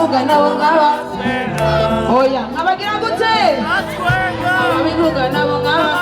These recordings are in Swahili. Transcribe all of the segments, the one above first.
ababivuga nabo ngaba oya abagira gute ababivuga nabo ngaba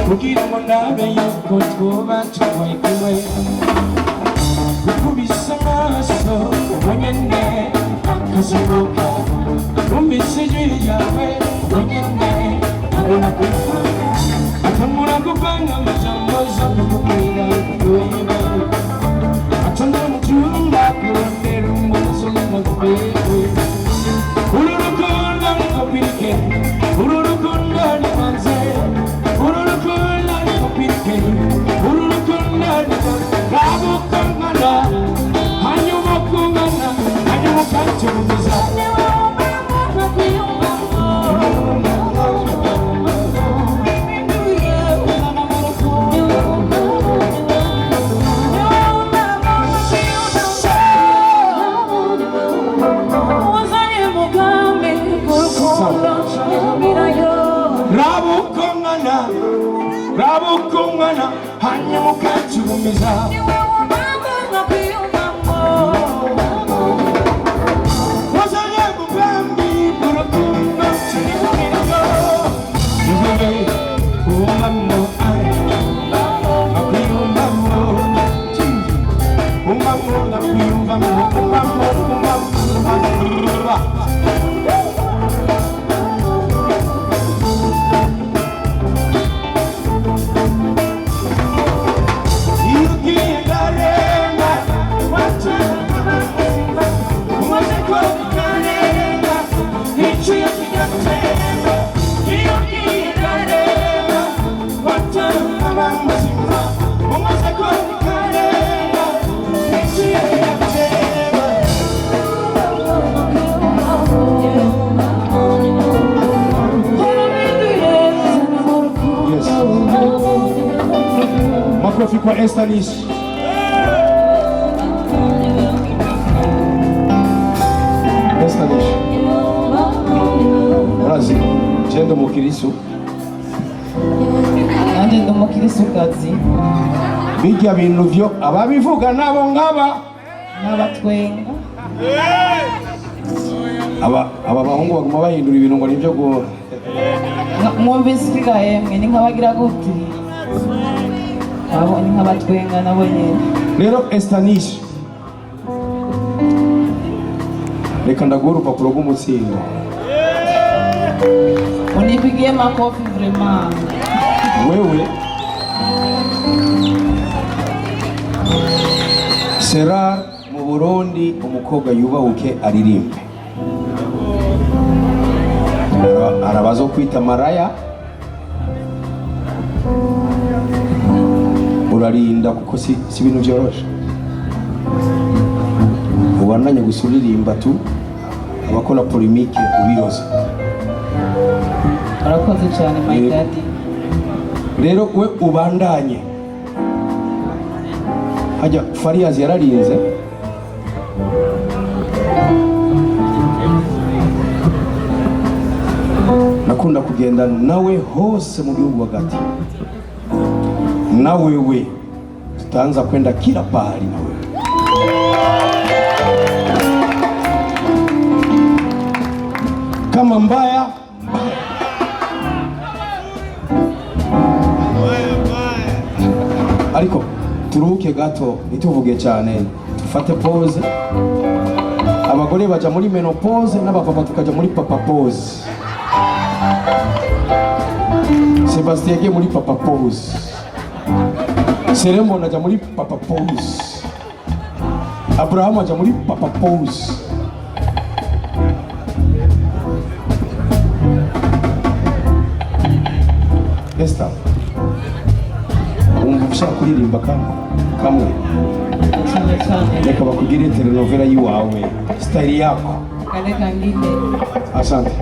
kugira ngo ndabe yuko twoba tubayiwe gukubisa amaso ubonyene akaziruka numvise ijwi ryawe ubonyene abona kuva akamura kuvanga amajambo zo kukubwira wewe atanda mu cyumba kurondera umunsi n'akubebe uru rukundo rukopirike uru rukundo rimanze uru rukundo rukopirike uru rukundo rabukangana hanyuma kungana hanyuma ukacyumviza rabukungana hanyuma ukacyumviza wazanye mugambi urukundo kinibwirizo izobe umamo akwiyumvamo umamo nakwiyumvamo umamo makofi kwa Estanish. Estanish urazi jendo mukirisu nanjye ndi umukirisukazi bijya bintu byo ababivuga nabo ngaba n'abatwenga aba bahungu baguma bahindura ibintu ngo nibyo go mwumvise ikigahembwe ni nk'abagira gute abo ni nk'abatwenga nabo nyine rero Estanish reka ndaguha urupapuro rw'umutsindo unipigie makofi vraiment wewe sera mu Burundi umukobwa yubahuke aririmbe arabazo kwita maraya urarinda kuko si ibintu byoroshe ubandanye gusuririmba tu abakora polemique ubiroze arakoze cyane my daddy rero we ubandanye hajya Fariaz yararinze nakunda kugenda nawe hose mu gihugu hagati nawe we tutaanza kwenda kila pahali nawe Sema mbaya. Ariko turuhuke gato ituvuge cyane, tufate pause. Abagore baja muri menopause n'abapapa tukaja muri papa pause. Sebastien yagiye muri papa pause. Serembo naja muri papa pause. Abraham aja muri papa pause. Esther, umva ushaka kuririmba kamwe Cyane cyane. reka bakugire telenovela yiwawe style yako. Kaleka ngine. Asante.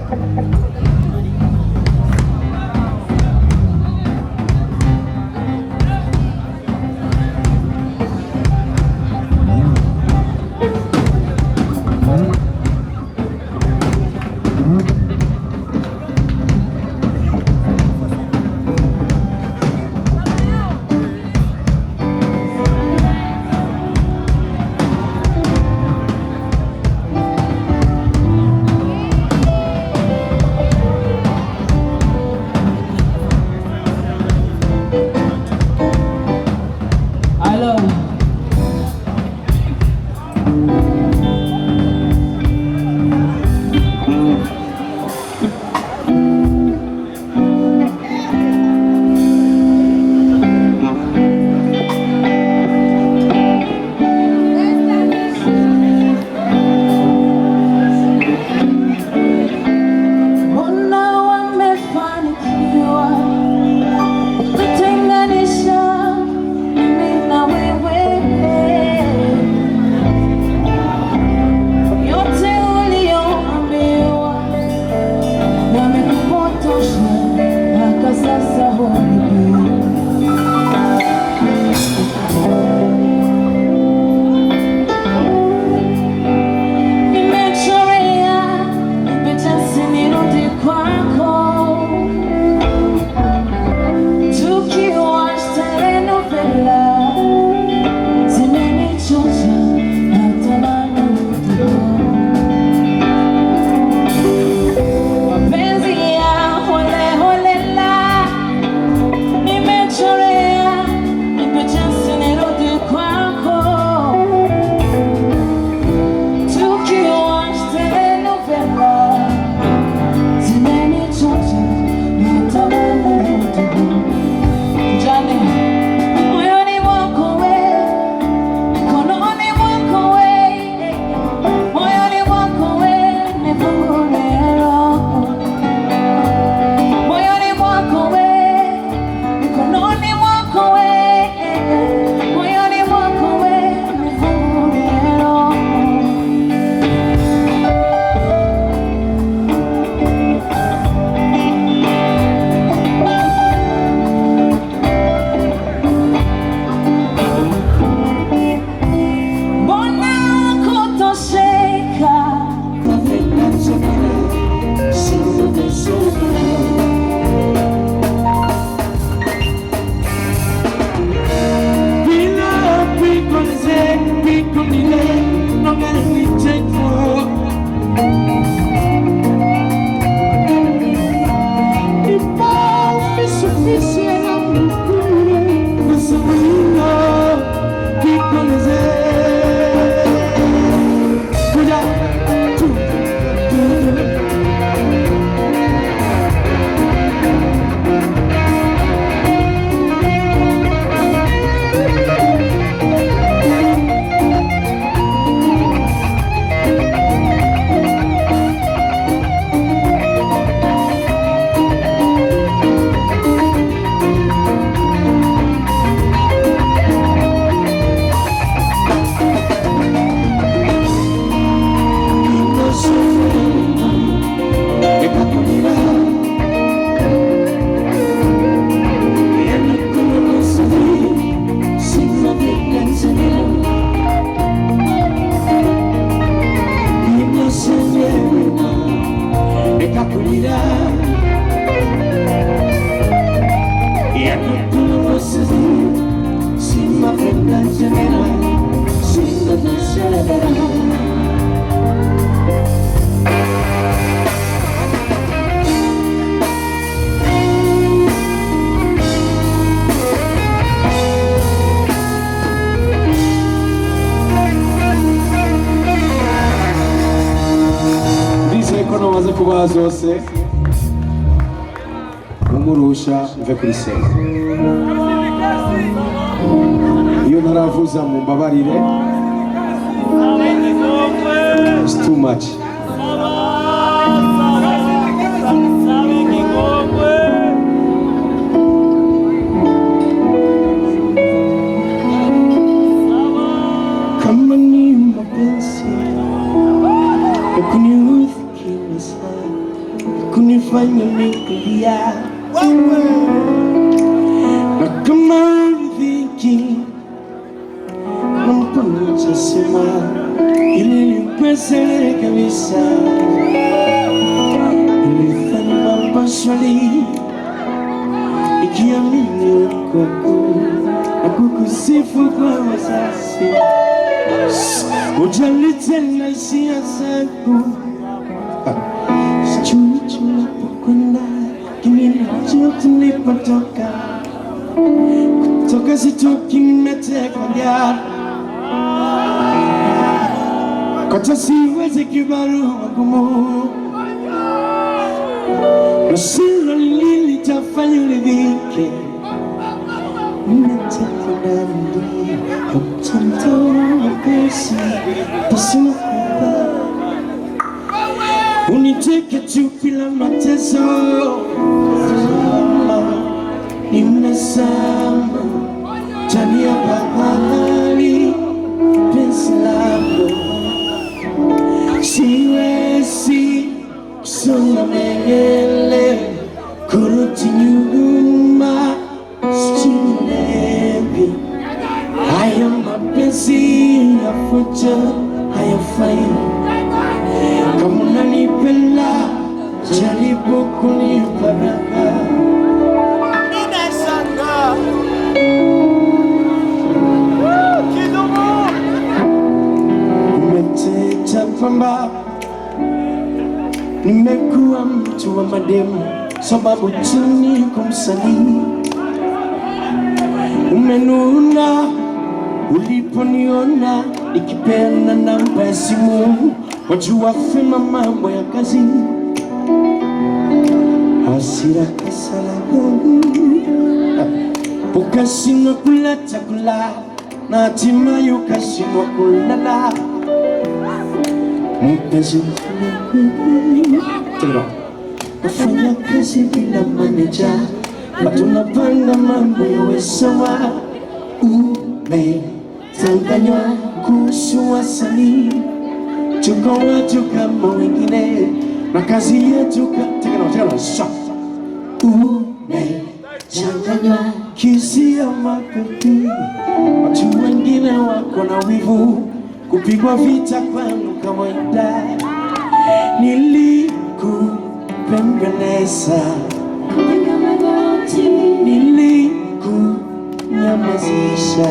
bamaze kubaha zose umurusha mve kuri sena. Iyo ntaravuza mu mbabarire, it's too much. Kama ni mapenzi ya kuniudhi, kunifanya nikulia, na kama riziki nampunisha sema ili nipese kabisa, nilifanya mambo shwari nikiamini kwako na kukusifu kwa wazazi, ujali tena hisia zangu. Sijui tunapokwenda, kinijua tulipotoka, kutoka sitoki, nimetekwa nyara, kote siwezi kibarua gumu, na silo lilitafanya uridhike, nimetekwa ndani ya mtandao wa pesa, pasina kuba uniteke tu bila mateso. Nimesama ndani ya bahari, penzi lako siwezi kusonga mbele, kurudi nyuma sijielewi. Haya mapenzi yafuta hayafai, kama unanipenda jaribu kunipa raha. Umeteta kwamba nimekuwa mtu wa mademu sababu tu niko msanii. Umenuna uliponiona nikipeana namba ya simu, wajua fema mambo ya kazi, hasira kasalamu, ukashindwa kula chakula na hatimaye ukashindwa kulala. Mpenzi nafanya kazi bila maneja, tunapanga mambo yawe sawa. Umechanganywa kuhusu wasanii, tuko watu kama wengine na kazi yetu umechanganywa kisia mapenzi, watu wengine wako na wivu, kupigwa vita kwangu kawaida. Nilikupembeleza, nilikunyamazisha,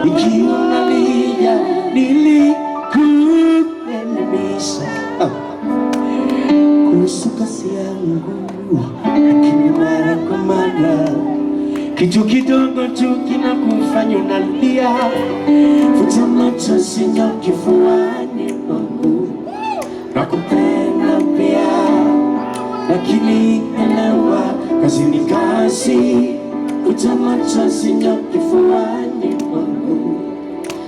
ikiwa nalia nilikuelimisha kuhusu kazi yangu, lakini mara kwa mara kitu kidogo tu kinakufanya unalia. Futa machozi na kifuani mwangu, nakupenda pia, lakini elewa kazi ni kazi. Futa machozi na kifuani mwangu,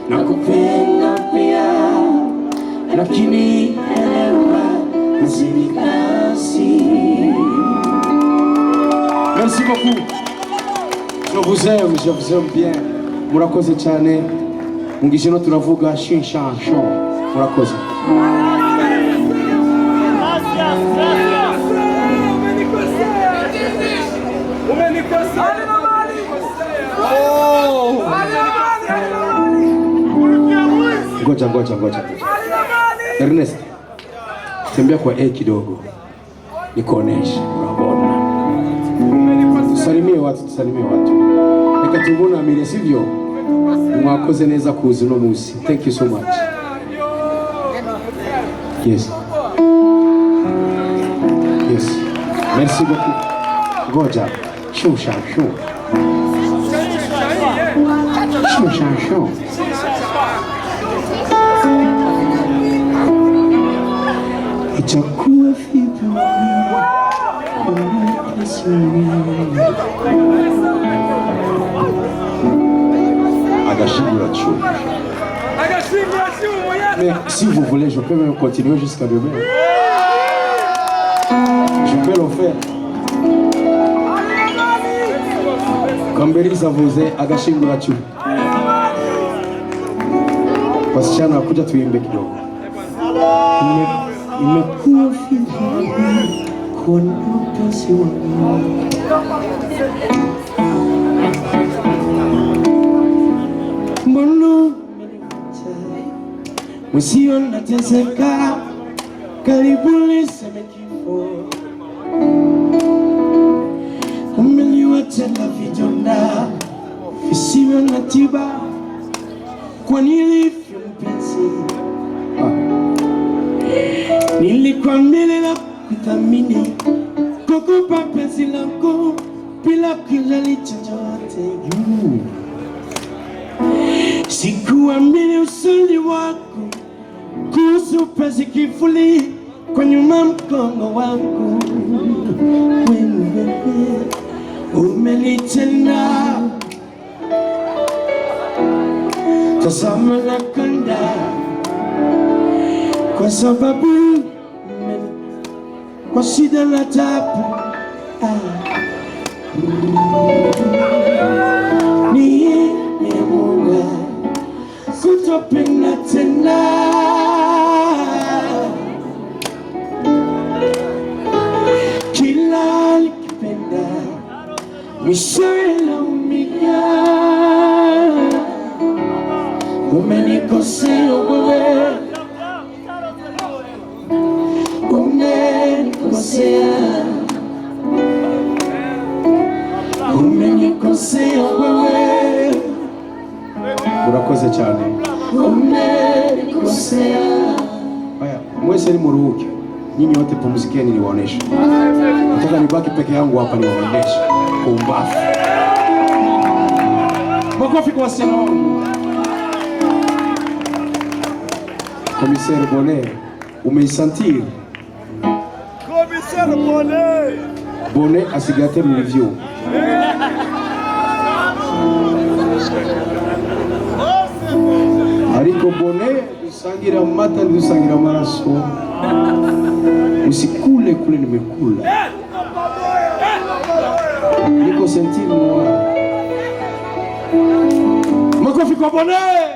nakupenda pia, lakini elewa kazi ni kazi. Merci beaucoup. Je vous aime bien. Murakoze cyane. Mungishino turavuga shinshansho. Murakoze. Ngoja. Ernest, tembea kwa kidogo. Nikuoneshe. Unaona. Tusalimie watu. Reka tubunamire, sivyo? Mwakoze neza kuza uno munsi. Thank you so much. Yes. Merci beaucoup. Ngoja. Shushansho. Itakuwa vipi Mais si vous voulez, je peux même continuer jusqu'à demain. Je peux le faire. Kamberi Savoze agashingura chu. Wasichana kuja tuimbe kidogo. Imekuwa furaha kuona mpenzi wangu. Mbona mwenzio nateseka, karibu niseme kifo. Umeniacha na vidonda visivyo na tiba, kwa nilivyo mpenzi. Nilikwambia na kuthamini, kukupa penzi lako bila kujali chochote. Sikuamini usuli wako, kuhusu penzi kivuli kwa nyuma mgongo wangu. Wewe umenitenda, tazama nakonda, kwa sababu kwa shida na tabu. Nimeamua kutopenda tena, kila nikipenda mwishowe naumia. Umenikosea wewe, umenikosea, umenikosea wewe. Urakoze cyane. Umenikosea. Haya, mwese ni muruhuke. Nyinyi wote pumzikeni niwaoneshe. Nataka nibaki peke yangu hapa niwaoneshe kwa umbafu. Makofi kwa Seno. Commissaire Bonnet, umeisentir? Commissaire Bonnet. Bonnet asigate mu review. Ariko Bonnet dusangira mata dusangira maraso. Usikule kule nimekula. Niko sentir moi. Makofi kwa Bonnet.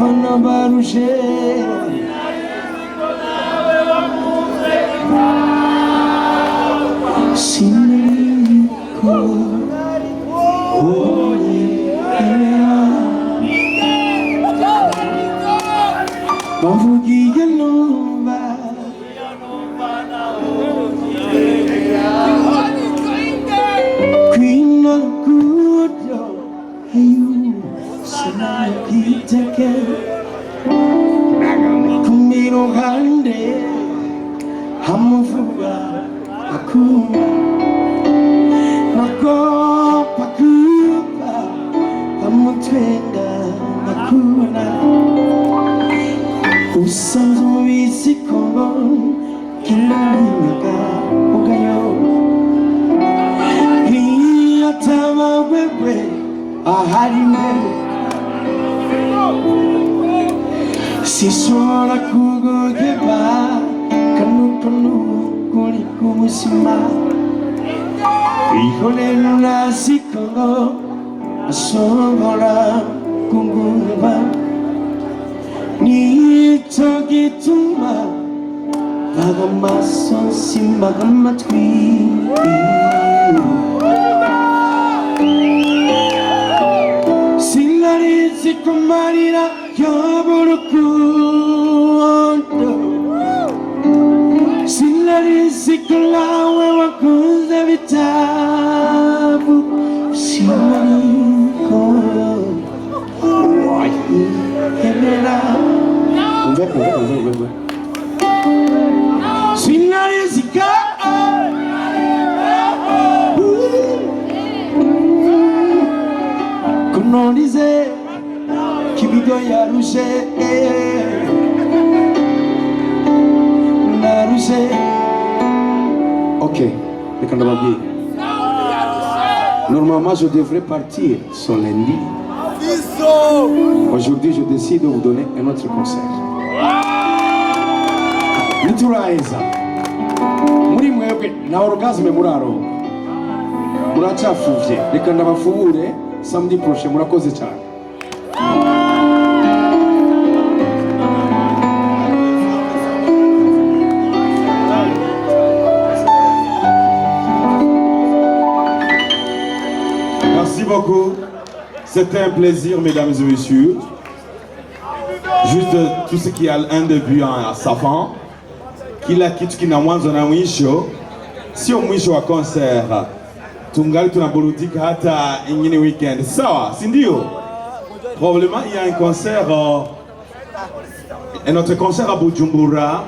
bafana barushe sinariko bavugiye numva kwino kudo ayu sinakiteke kumiruhande hamuvuga akuma nakopa kupa hamutwenga nakuna usanze ubizi ko kilaminyaga ugayo ntiyataba wewe ahari mbere sishobora kugugeba kanu kuri kubuzima ihorera urasiko ashobora kungureba nicyo gituma mbaga amaso simbaga amatwi sinarizi ko amarira yabura urukundo sinarizi ko nawe wakunze bitabu sinariko wayihebera sinarizi ko kunonize kibido yarushe narushe. Ok, reka ndababwira normalement je devrais partir ce lundi. Aujourd'hui je décide de vous donner un autre conseil. Nituraeza muri mwebwe na orgasme muraronka muracafuvye, reka ndabafubure samedi prochain. Murakoze cyane. Merci beaucoup. C'était un plaisir, mesdames et messieurs. Juste tout ce qui a un début à sa fin. Kila kitu kina mwanzo na mwisho. Sio mwisho wa concert. Tungali tunaburudika hata ingine weekend. Sawa, si ndio? Probablement il y a un concert, un autre concert à Bujumbura